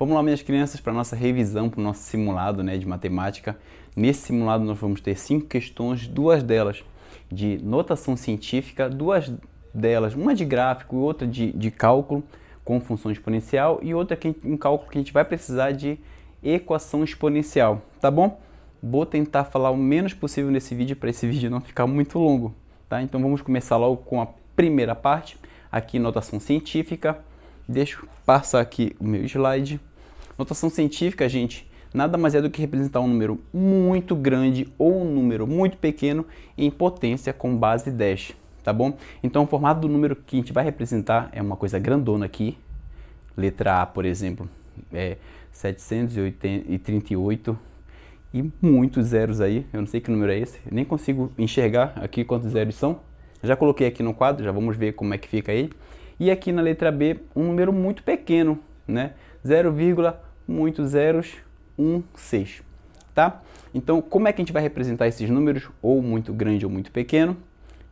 Vamos lá, minhas crianças, para a nossa revisão, para o nosso simulado, né, de matemática. Nesse simulado nós vamos ter 5 questões, 2 delas de notação científica, 2 delas, uma de gráfico e outra de cálculo com função exponencial e outra um cálculo que a gente vai precisar de equação exponencial, tá bom? Vou tentar falar o menos possível nesse vídeo para esse vídeo não ficar muito longo, tá? Então vamos começar logo com a primeira parte, aqui notação científica. Deixa eu passar aqui o meu slide. Notação científica, gente, nada mais é do que representar um número muito grande ou um número muito pequeno em potência com base 10, tá bom? Então o formato do número que a gente vai representar é uma coisa grandona aqui. Letra A, por exemplo, é 738 e muitos zeros aí. Eu não sei que número é esse, eu nem consigo enxergar aqui quantos zeros são. Já coloquei aqui no quadro, já vamos ver como é que fica aí. E aqui na letra B, um número muito pequeno, né? 0,16, tá? Então, como é que a gente vai representar esses números, ou muito grande ou muito pequeno?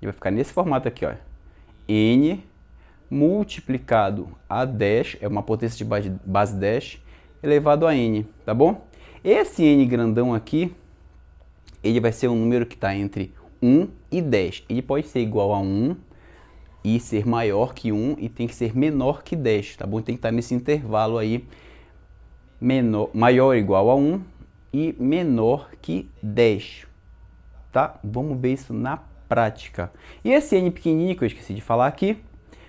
E vai ficar nesse formato aqui, ó. N multiplicado a 10, é uma potência de base 10, elevado a N, tá bom? Esse N grandão aqui, ele vai ser um número que está entre 1 e 10. Ele pode ser igual a 1 e ser maior que 1 e tem que ser menor que 10, tá bom? Tem que estar nesse intervalo aí, maior ou igual a 1 e menor que 10, tá? Vamos ver isso na prática. E esse N pequenininho que eu esqueci de falar aqui,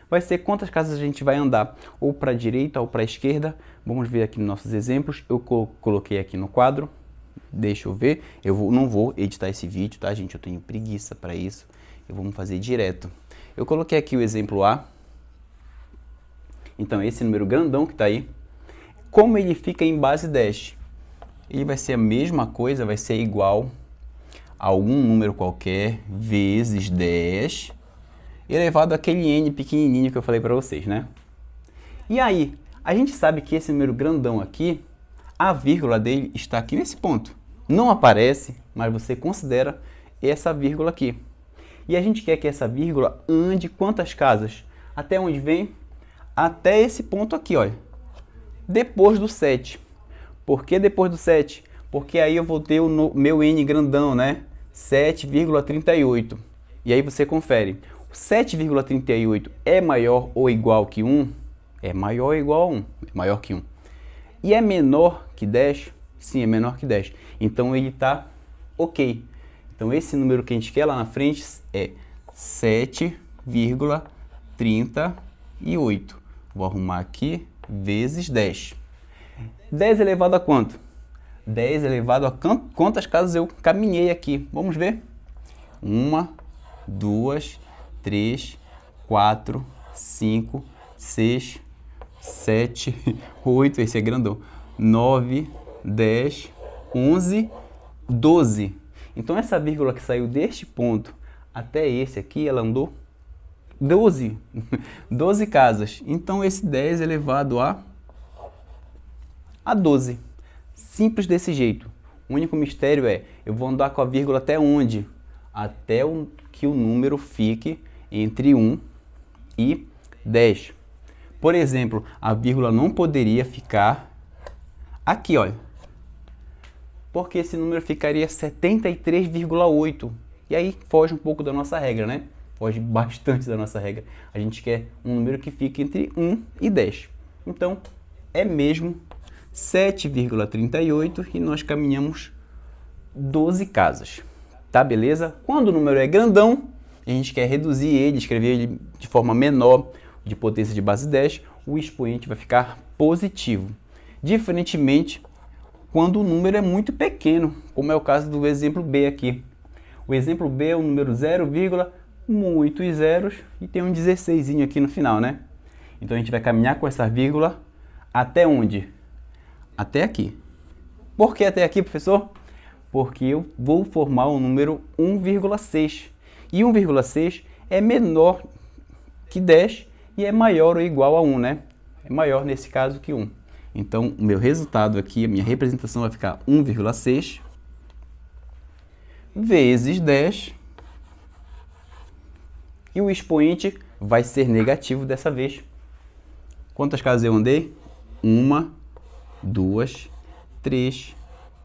vai ser quantas casas a gente vai andar, ou para a direita ou para a esquerda. Vamos ver aqui nos nossos exemplos. Eu coloquei aqui no quadro, deixa eu ver. Não vou editar esse vídeo, tá, gente? Eu tenho preguiça para isso. Vamos fazer direto. Eu coloquei aqui o exemplo A. Então, esse número grandão que está aí, como ele fica em base 10? Ele vai ser a mesma coisa, vai ser igual a algum número qualquer vezes 10 elevado àquele N pequenininho que eu falei para vocês, né? E aí, a gente sabe que esse número grandão aqui, a vírgula dele está aqui nesse ponto. Não aparece, mas você considera essa vírgula aqui. E a gente quer que essa vírgula ande quantas casas? Até onde vem? Até esse ponto aqui, olha. Depois do 7. Por que depois do 7? Porque aí eu vou ter o meu N grandão, né? 7,38. E aí você confere. 7,38 é maior ou igual que 1? É maior ou igual a 1. É maior que 1. E é menor que 10? Sim, é menor que 10. Então ele está ok. Então esse número que a gente quer lá na frente é 7,38. Vou arrumar aqui, vezes 10. 10 elevado a quanto? 10 elevado a quantas casas eu caminhei aqui? Vamos ver. 1, 2, 3, 4, 5, 6, 7, 8, esse é grandão, 9, 10, 11, 12. Então essa vírgula que saiu deste ponto até esse aqui, ela andou 12 casas. Então esse 10 elevado a 12. Simples desse jeito. O único mistério é, eu vou andar com a vírgula até onde? Até que o número fique entre 1 e 10. Por exemplo, a vírgula não poderia ficar aqui, olha. Porque esse número ficaria 73,8. E aí foge um pouco da nossa regra, né? Foge bastante da nossa regra. A gente quer um número que fique entre 1 e 10. Então, é mesmo 7,38 e nós caminhamos 12 casas. Tá, beleza? Quando o número é grandão, a gente quer reduzir ele, escrever ele de forma menor, de potência de base 10, o expoente vai ficar positivo. Diferentemente, quando o número é muito pequeno, como é o caso do exemplo B aqui. O exemplo B é um número 0, muitos zeros e tem um 16 aqui no final, né? Então a gente vai caminhar com essa vírgula até onde? Até aqui. Por que até aqui, professor? Porque eu vou formar o número 1,6. E 1,6 é menor que 10 e é maior ou igual a 1, né? É maior nesse caso que 1. Então, o meu resultado aqui, a minha representação vai ficar 1,6 vezes 10. E o expoente vai ser negativo dessa vez. Quantas casas eu andei? 1, 2, 3,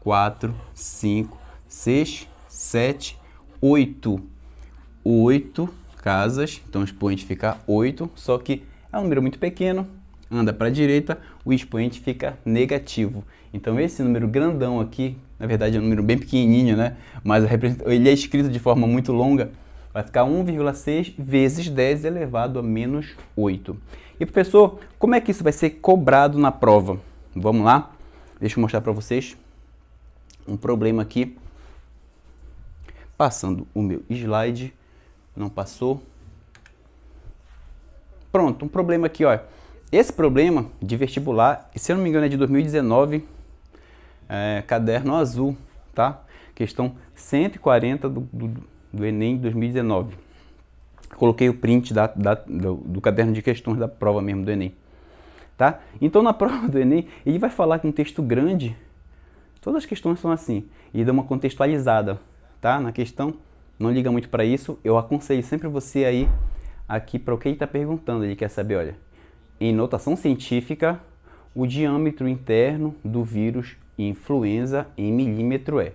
4, 5, 6, 7, 8. 8 casas, então o expoente fica 8, só que é um número muito pequeno, anda para a direita, o expoente fica negativo. Então esse número grandão aqui, na verdade é um número bem pequenininho, né? Mas ele é escrito de forma muito longa, vai ficar 1,6 vezes 10 elevado a menos 8. E professor, como é que isso vai ser cobrado na prova? Vamos lá, deixa eu mostrar para vocês um problema aqui. Passando o meu slide, não passou. Pronto, um problema aqui, ó. Esse problema de vestibular, se eu não me engano é de 2019, caderno azul, tá? Questão 140 do Enem 2019. Coloquei o print do caderno de questões da prova mesmo do Enem, tá? Então na prova do Enem, ele vai falar com um texto grande, todas as questões são assim, e dá uma contextualizada, tá? Na questão, não liga muito para isso, eu aconselho sempre você aí, aqui para o que ele está perguntando, ele quer saber, olha, em notação científica, o diâmetro interno do vírus influenza em milímetro é.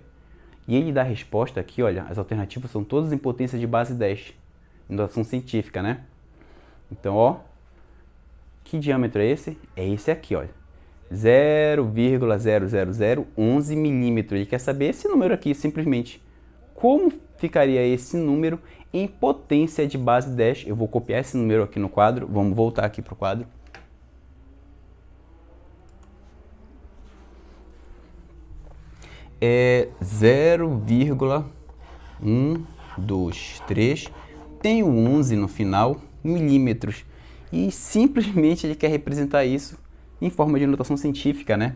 E ele dá a resposta aqui, olha, as alternativas são todas em potência de base 10, em notação científica, né? Então, ó, que diâmetro é esse? É esse aqui, olha, 0,00011 milímetros. Ele quer saber esse número aqui, simplesmente. Como ficaria esse número em potência de base 10? Eu vou copiar esse número aqui no quadro. Vamos voltar aqui para o quadro. É 0,123. Tem o 11 no final, milímetros. E simplesmente ele quer representar isso em forma de notação científica, né?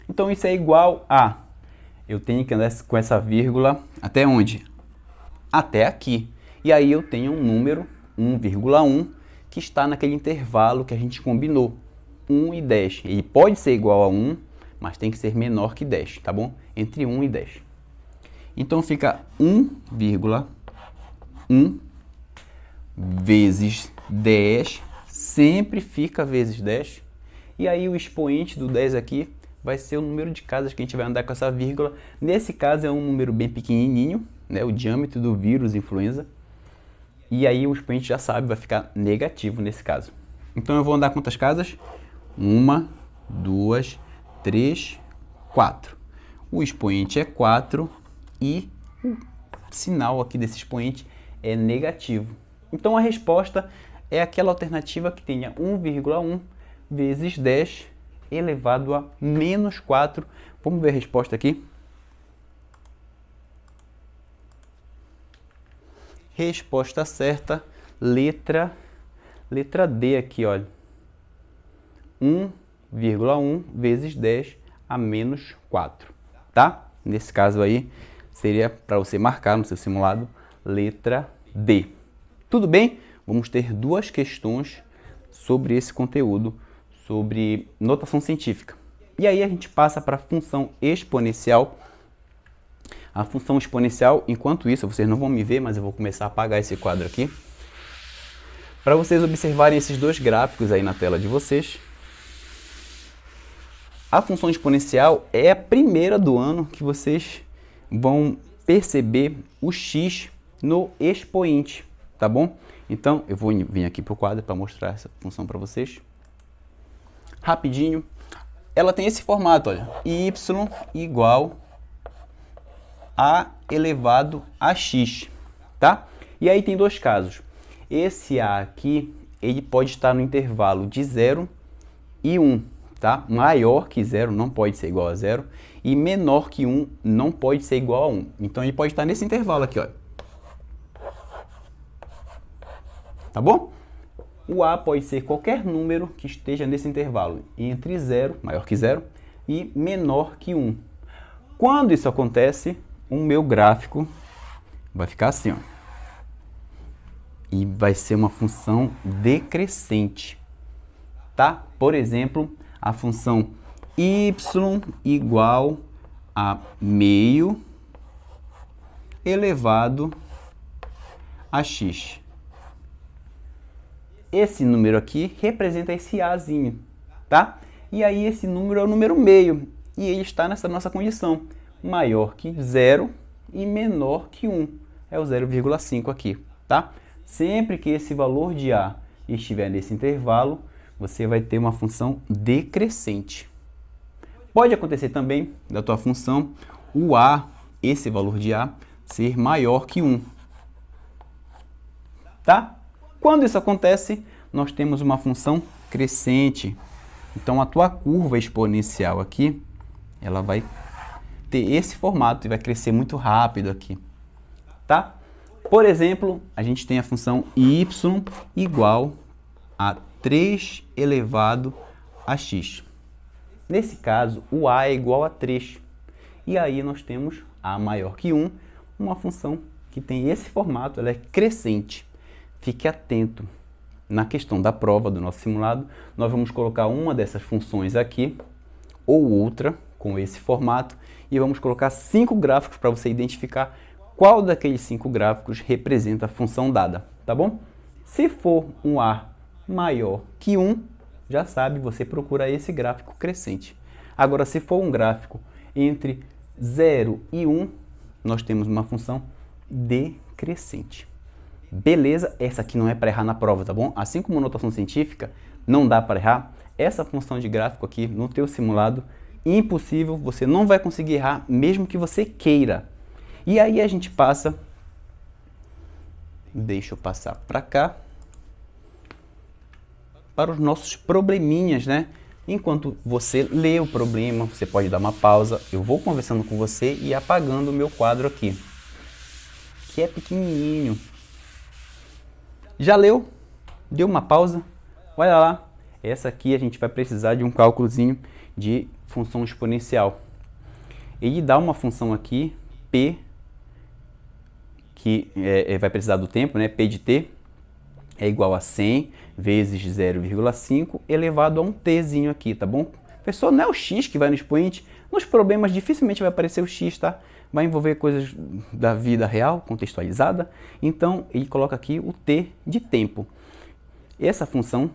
Então isso é igual a... Eu tenho que andar com essa vírgula até onde? Até aqui. E aí eu tenho um número, 1,1, que está naquele intervalo que a gente combinou, 1 e 10. Ele pode ser igual a 1, mas tem que ser menor que 10, tá bom? Entre 1 e 10. Então fica 1,1 vezes 10, sempre fica vezes 10. E aí o expoente do 10 aqui vai ser o número de casas que a gente vai andar com essa vírgula. Nesse caso é um número bem pequenininho, né? O diâmetro do vírus influenza. E aí o expoente já sabe, vai ficar negativo nesse caso. Então eu vou andar quantas casas? 1, 2, 3, 4. O expoente é 4 e o sinal aqui desse expoente é negativo. Então a resposta é aquela alternativa que tenha 1,1 vezes 10 elevado a menos 4. Vamos ver a resposta aqui. Resposta certa, letra D aqui, olha. 1,1 vezes 10 a menos 4, tá? Nesse caso aí, seria para você marcar no seu simulado, letra D. Tudo bem? Vamos ter duas questões sobre esse conteúdo, sobre notação científica. E aí a gente passa para a função exponencial. A função exponencial, enquanto isso, vocês não vão me ver, mas eu vou começar a apagar esse quadro aqui, para vocês observarem esses dois gráficos aí na tela de vocês. A função exponencial é a primeira do ano que vocês vão perceber o x no expoente, tá bom? Então, eu vou vir aqui para o quadro para mostrar essa função para vocês. Rapidinho. Ela tem esse formato, olha. Y igual a elevado a x, tá? E aí tem dois casos. Esse a aqui, ele pode estar no intervalo de 0 e 1, tá? Maior que 0 não pode ser igual a 0 e menor que 1 não pode ser igual a 1. Então ele pode estar nesse intervalo aqui, olha. Tá bom? O a pode ser qualquer número que esteja nesse intervalo, entre 0, maior que 0, e menor que 1. Quando isso acontece, o meu gráfico vai ficar assim, ó. E vai ser uma função decrescente, tá? Por exemplo, a função y igual a meio elevado a x. Esse número aqui representa esse azinho, tá? E aí esse número é o número meio, e ele está nessa nossa condição, maior que 0 e menor que 1, é o 0,5 aqui, tá? Sempre que esse valor de A estiver nesse intervalo, você vai ter uma função decrescente. Pode acontecer também da tua função, o A, esse valor de A, ser maior que 1, tá? Quando isso acontece, nós temos uma função crescente. Então, a tua curva exponencial aqui, ela vai ter esse formato e vai crescer muito rápido aqui, tá? Por exemplo, a gente tem a função y igual a 3 elevado a x. Nesse caso, o a é igual a 3. E aí nós temos a maior que 1, uma função que tem esse formato, ela é crescente. Fique atento. Na questão da prova do nosso simulado, nós vamos colocar uma dessas funções aqui, ou outra, com esse formato, e vamos colocar 5 gráficos para você identificar qual daqueles 5 gráficos representa a função dada, tá bom? Se for um A maior que 1, já sabe, você procura esse gráfico crescente. Agora, se for um gráfico entre 0 e 1, nós temos uma função decrescente. Beleza? Essa aqui não é para errar na prova, tá bom? Assim como notação científica, não dá para errar. Essa função de gráfico aqui no teu simulado, impossível, você não vai conseguir errar, mesmo que você queira. E aí a gente passa, deixa eu passar para cá, para os nossos probleminhas, né? Enquanto você lê o problema, você pode dar uma pausa, eu vou conversando com você e apagando o meu quadro aqui, que é pequenininho. Já leu? Deu uma pausa? Olha lá, essa aqui a gente vai precisar de um cálculozinho de função exponencial. Ele dá uma função aqui, P, que vai precisar do tempo, né? P de t é igual a 100 vezes 0,5 elevado a um tzinho aqui, tá bom? Pessoal, não é o x que vai no expoente. Nos problemas dificilmente vai aparecer o x, tá? Vai envolver coisas da vida real, contextualizada. Então, ele coloca aqui o t de tempo. Essa função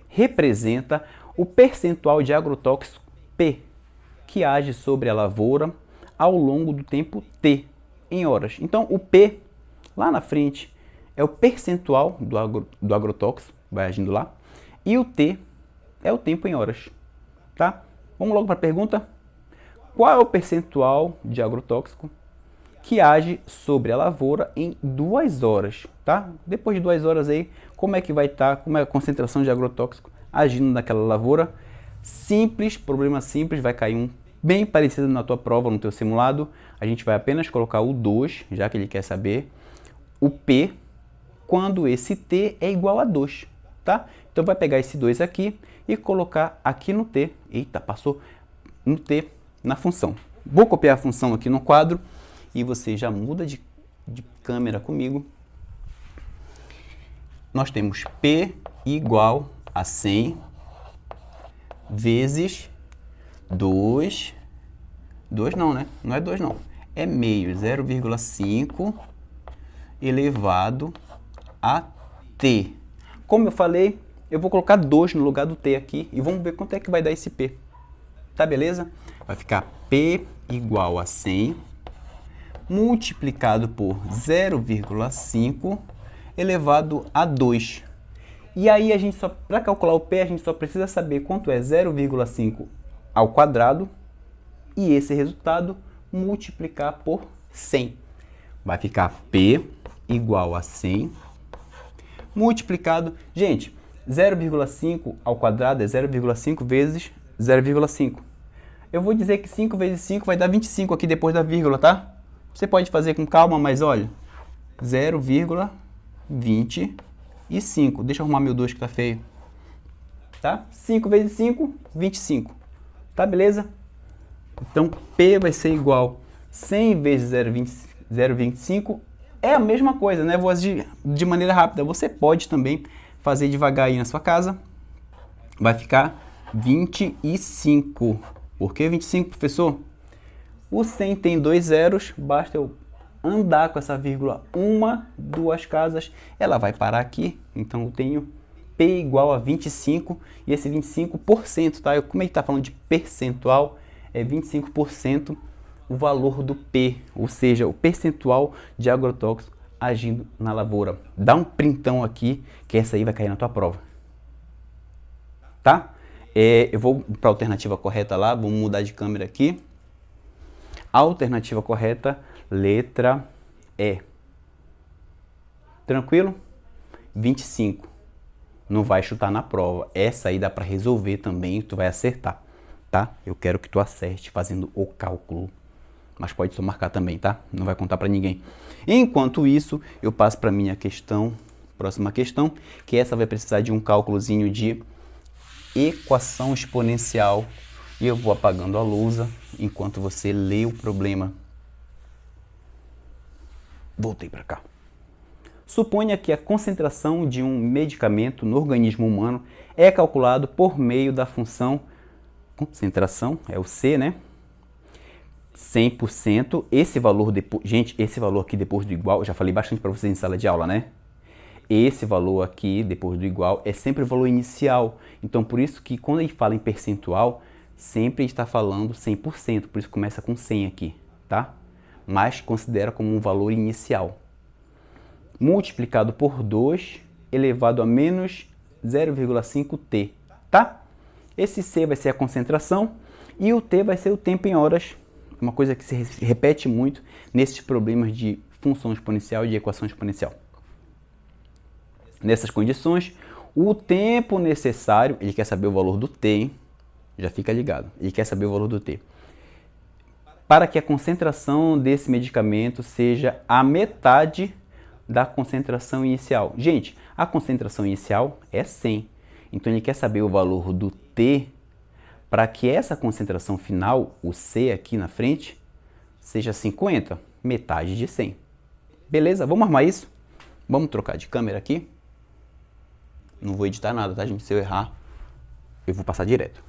representa o percentual de agrotóxico P, que age sobre a lavoura ao longo do tempo t, em horas. Então, o P, lá na frente, é o percentual do agrotóxico, vai agindo lá, e o t é o tempo em horas, tá? Vamos logo para a pergunta. Qual é o percentual de agrotóxico que age sobre a lavoura em 2 horas, tá? Depois de 2 horas aí, como é que vai estar, como é a concentração de agrotóxico agindo naquela lavoura? Simples, problema simples, vai cair um bem parecido na tua prova, no teu simulado. A gente vai apenas colocar o 2, já que ele quer saber o P, quando esse T é igual a 2, tá? Então vai pegar esse 2 aqui e colocar aqui no T. Eita, passou no T na função. Vou copiar a função aqui no quadro e você já muda de câmera comigo. Nós temos P igual a 100 vezes 2 não, né? Não é 2 não. É meio, 0,5 elevado a t. Como eu falei, eu vou colocar 2 no lugar do t aqui e vamos ver quanto é que vai dar esse p. Tá, beleza? Vai ficar p igual a 100 multiplicado por 0,5 elevado a 2. E aí, a gente só, para calcular o p, a gente só precisa saber quanto é 0,5 ao quadrado e esse resultado multiplicar por 100. Vai ficar p igual a 100 multiplicado... Gente, 0,5 ao quadrado é 0,5 vezes 0,5. Eu vou dizer que 5 vezes 5 vai dar 25 aqui depois da vírgula, tá? Você pode fazer com calma, mas olha, 0,25. Deixa eu arrumar meu 2 que tá feio. Tá? 5 vezes 5, 25. Tá, beleza? Então, P vai ser igual 100 vezes 0,25. É a mesma coisa, né? Vou agir de maneira rápida. Você pode também fazer devagar aí na sua casa. Vai ficar 25. Por que 25, professor? O 100 tem 2 zeros, basta eu andar com essa vírgula 1, 2 casas, ela vai parar aqui. Então eu tenho P igual a 25, e esse 25%, tá? Como ele está falando de percentual, é 25% o valor do P, ou seja, o percentual de agrotóxico agindo na lavoura. Dá um printão aqui, que essa aí vai cair na tua prova. Tá? Eu vou para a alternativa correta lá, vamos mudar de câmera aqui. A alternativa correta, letra E. Tranquilo? 25. Não vai chutar na prova. Essa aí dá para resolver também, tu vai acertar, tá? Eu quero que tu acerte fazendo o cálculo. Mas pode só marcar também, tá? Não vai contar para ninguém. Enquanto isso, eu passo para minha questão, próxima questão, que essa vai precisar de um cálculozinho de equação exponencial. E eu vou apagando a lousa enquanto você lê o problema. Voltei para cá. Suponha que a concentração de um medicamento no organismo humano é calculado por meio da função concentração, é o C, né? 100%, esse valor, gente, esse valor aqui depois do igual, eu já falei bastante para vocês em sala de aula, né? Esse valor aqui, depois do igual, é sempre o valor inicial. Então, por isso que quando a gente fala em percentual, sempre está falando 100%, por isso começa com 100 aqui, tá? Mas considera como um valor inicial. Multiplicado por 2 elevado a menos 0,5t, tá? Esse C vai ser a concentração e o T vai ser o tempo em horas, uma coisa que se repete muito nesses problemas de função exponencial e de equação exponencial. Nessas condições, o tempo necessário, ele quer saber o valor do T, hein? Já fica ligado, ele quer saber o valor do T, para que a concentração desse medicamento seja a metade da concentração inicial. Gente, a concentração inicial é 100, então ele quer saber o valor do T para que essa concentração final, o C aqui na frente, seja 50, metade de 100. Beleza? Vamos armar isso? Vamos trocar de câmera aqui. Não vou editar nada, tá, gente? Se eu errar, eu vou passar direto.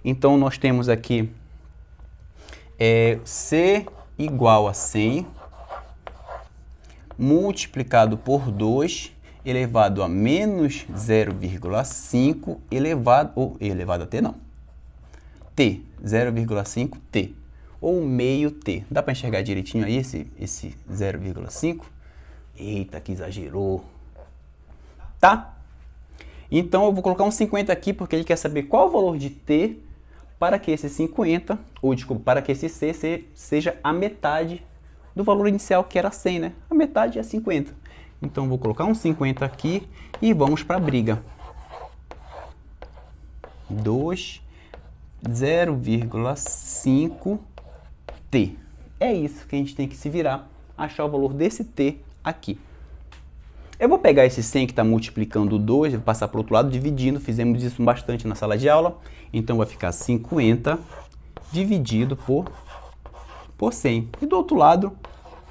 Então, nós temos aqui C igual a 100 multiplicado por 2 elevado a menos 0,5 elevado a T, não. T, 0,5T, ou meio T. Dá para enxergar direitinho aí esse 0,5? Eita, que exagerou. Tá? Então eu vou colocar um 50 aqui, porque ele quer saber qual o valor de T para que esse 50, ou desculpa, para que esse C seja a metade do valor inicial, que era 100, né? A metade é 50. Então vou colocar um 50 aqui e vamos para a briga. 0,5T. É isso que a gente tem que se virar, achar o valor desse T aqui. Eu vou pegar esse 100 que está multiplicando 2, vou passar para o outro lado, dividindo. Fizemos isso bastante na sala de aula. Então vai ficar 50 dividido por 100. E do outro lado,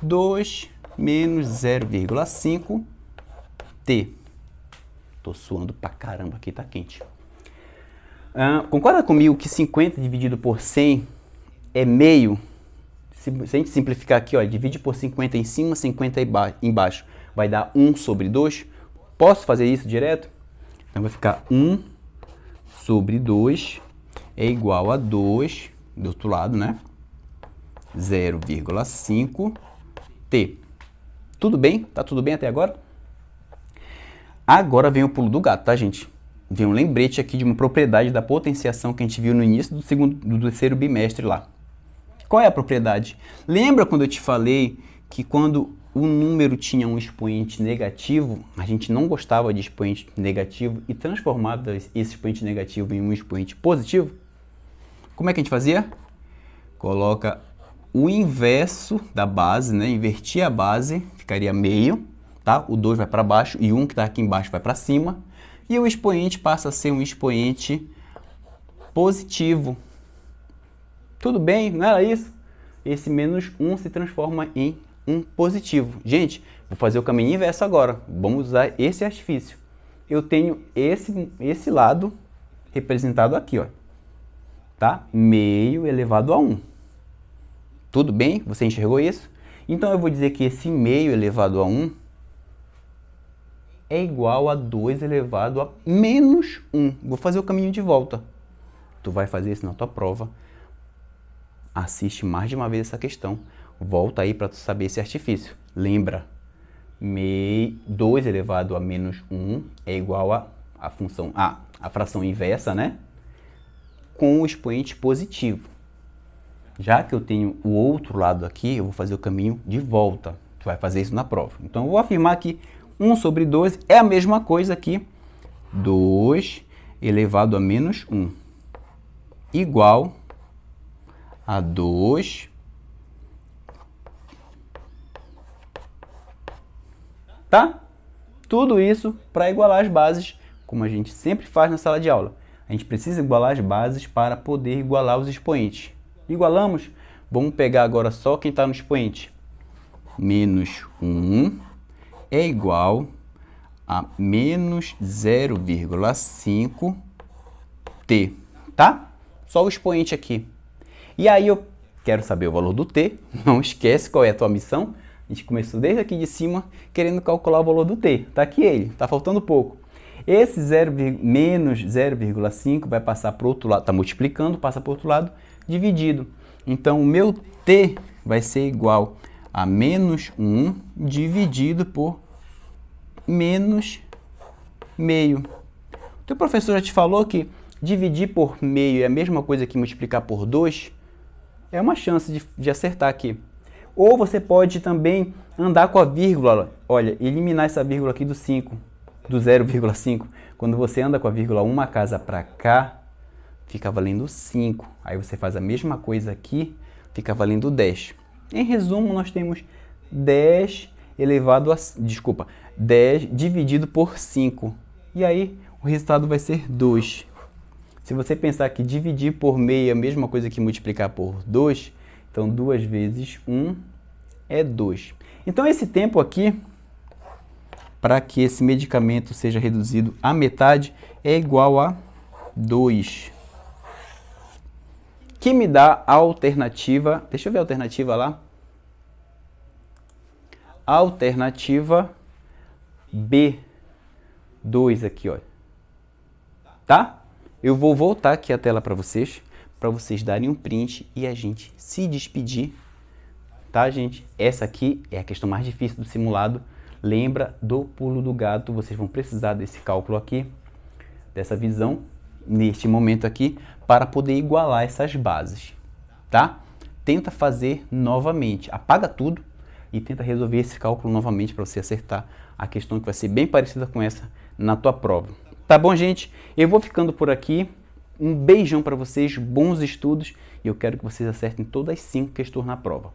2 menos 0,5T. Tô suando pra caramba aqui, tá quente. Concorda comigo que 50 dividido por 100 é meio? Se a gente simplificar aqui, ó, divide por 50 em cima, 50 embaixo, vai dar 1 sobre 2. Posso fazer isso direto? Então vai ficar 1 sobre 2 é igual a 2, do outro lado, né? 0,5T. Tudo bem? Tá tudo bem até agora? Agora vem o pulo do gato, tá, gente? Vem um lembrete aqui de uma propriedade da potenciação que a gente viu no início do terceiro bimestre lá. Qual é a propriedade? Lembra quando eu te falei que quando o número tinha um expoente negativo, a gente não gostava de expoente negativo e transformava esse expoente negativo em um expoente positivo? Como é que a gente fazia? Coloca o inverso da base, né? Invertia a base, ficaria meio, tá? O 2 vai para baixo e o 1 que está aqui embaixo vai para cima. E o expoente passa a ser um expoente positivo. Tudo bem? Não era isso? Esse menos 1 se transforma em um positivo. Gente, vou fazer o caminho inverso agora. Vamos usar esse artifício. Eu tenho esse lado representado aqui, ó. Tá? Meio elevado a 1. Tudo bem? Você enxergou isso? Então eu vou dizer que esse meio elevado a 1 é igual a 2 elevado a menos 1. Vou fazer o caminho de volta. Tu vai fazer isso na tua prova. Assiste mais de uma vez essa questão. Volta aí para tu saber esse artifício. Lembra, 2 elevado a menos 1 é igual a função a fração inversa, né? Com o expoente positivo. Já que eu tenho o outro lado aqui, eu vou fazer o caminho de volta. Tu vai fazer isso na prova. Então, eu vou afirmar que 1 sobre 12 é a mesma coisa aqui. 2 elevado a menos 1 igual a 2. Tá? Tudo isso para igualar as bases, como a gente sempre faz na sala de aula. A gente precisa igualar as bases para poder igualar os expoentes. Igualamos? Vamos pegar agora só quem está no expoente. Menos 1 é igual a menos 0,5t, tá? Só o expoente aqui. E aí eu quero saber o valor do t, não esquece qual é a tua missão. A gente começou desde aqui de cima querendo calcular o valor do t. Tá aqui ele, tá faltando pouco. Esse menos 0,5 vai passar para o outro lado, tá multiplicando, passa para o outro lado, dividido. Então o meu t vai ser igual a menos 1 dividido por menos meio. O teu professor já te falou que dividir por meio é a mesma coisa que multiplicar por 2? É uma chance de acertar aqui. Ou você pode também andar com a vírgula, olha, eliminar essa vírgula aqui do 5, do 0,5. Quando você anda com a vírgula uma casa para cá, fica valendo 5. Aí você faz a mesma coisa aqui, fica valendo 10. Em resumo, nós temos 10 elevado a... 10 dividido por 5. E aí, o resultado vai ser 2. Se você pensar que dividir por meio é a mesma coisa que multiplicar por 2, então 2 vezes 1 é 2. Então, esse tempo aqui, para que esse medicamento seja reduzido à metade, é igual a 2. Que me dá a alternativa... Deixa eu ver a alternativa lá. Alternativa B2 aqui, ó. Tá? Eu vou voltar aqui a tela para vocês darem um print e a gente se despedir. Tá, gente? Essa aqui é a questão mais difícil do simulado. Lembra do pulo do gato. Vocês vão precisar desse cálculo aqui, dessa visão, neste momento aqui, para poder igualar essas bases, tá? Tenta fazer novamente. Apaga tudo e tenta resolver esse cálculo novamente para você acertar a questão que vai ser bem parecida com essa na tua prova. Tá bom, gente? Eu vou ficando por aqui. Um beijão para vocês, bons estudos, e eu quero que vocês acertem todas as 5 questões na prova.